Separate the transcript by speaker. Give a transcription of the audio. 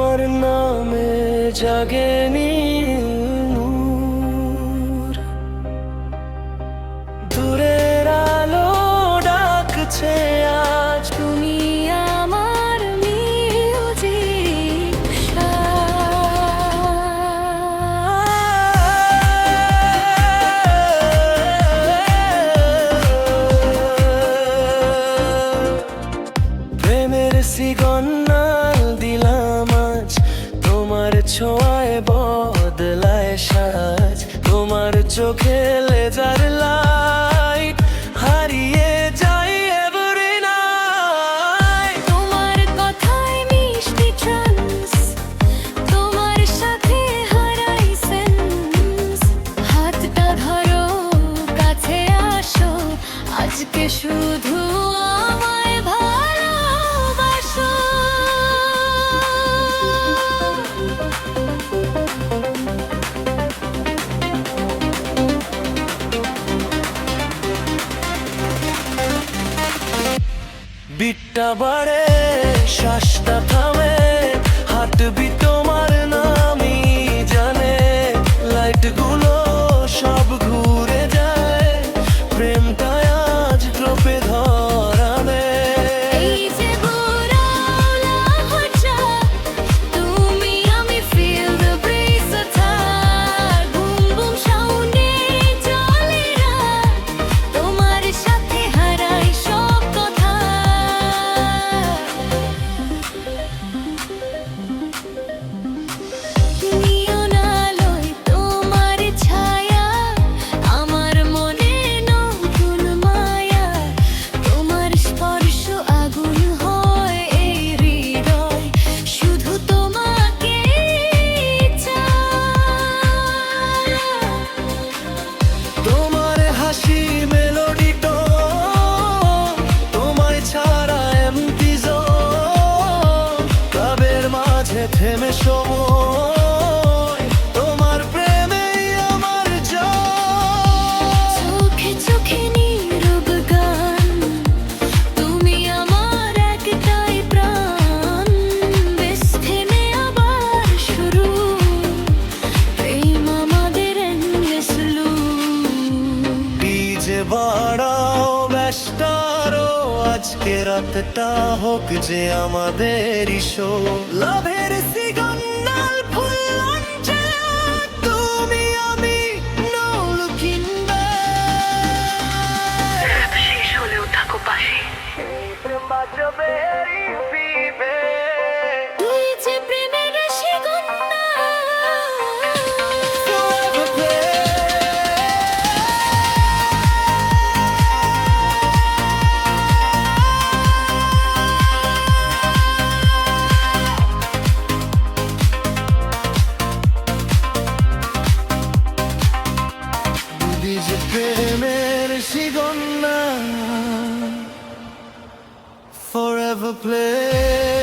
Speaker 1: তোমার নামে জাগেনি নূর, দূরের আলো ডাকছে আজ
Speaker 2: তুমি আমার মিউজিক
Speaker 1: প্রেমের সিগন্যাল দিলাম আজ, তোমার ছোঁয়ায় বদলায় সাজ, তোমার চোখে লেজার লাইট হারিয়ে যাই এভরি নাইট।
Speaker 2: তোমার কথায় মিষ্টি ট্রান্স, তোমার সাথে হারাই সেন্স। হাতটা ধরো, কাছে আসো, আজকে শুধু আমায় ভালোবাসো।
Speaker 1: বিটটা বাড়ে, শ্বাসটা থামে, হার্টবিট তোমার নামই জানে। লাইটগুলো সব ঘুরে যায়, প্রেমটা আজ ড্রপে ধরা দেয়।
Speaker 2: এই যে বুড়াওলা হঠা, তুমি আমি feel the breeze attack. Boom boom সাউন্ডে চলে রাত, তোমার সাথে হারাই সব কথা। নিয়ন আলোয় তোমার ছায়া, আমার মনে নতুন মায়া। তোমার স্পর্শ আগুন হয় এই হৃদয়, শুধু তোমাকে চায়।
Speaker 1: তোমার হাসি মেলোডি টোন, তোমায় ছাড়া এমটি জোন। ক্লাবের মাঝে থেমে সময়, তোমার প্রেমেই আমার জয়।
Speaker 2: চোখে চোখে নীরব গান, তুমি আমার একটাই প্রাণ। বেশ থেমে আবার শুরু, প্রেম আমাদের endless loop।
Speaker 1: ডিজে বাড়াও, ব্যস্তারো, আজকে রাতটা হোক যে আমাদেরই শো। লাভের সিগন্যাল ফুল লঞ্চে, তুমি আমি, no looking back।
Speaker 3: শেষ হলেও থাকো পাশে।
Speaker 1: প্রেম বাজবে ফিবে।
Speaker 2: তুই যে প্রেমের শিকন্যা,
Speaker 1: Forever play. ডিজে প্রেমের সিগন্যা, forever play.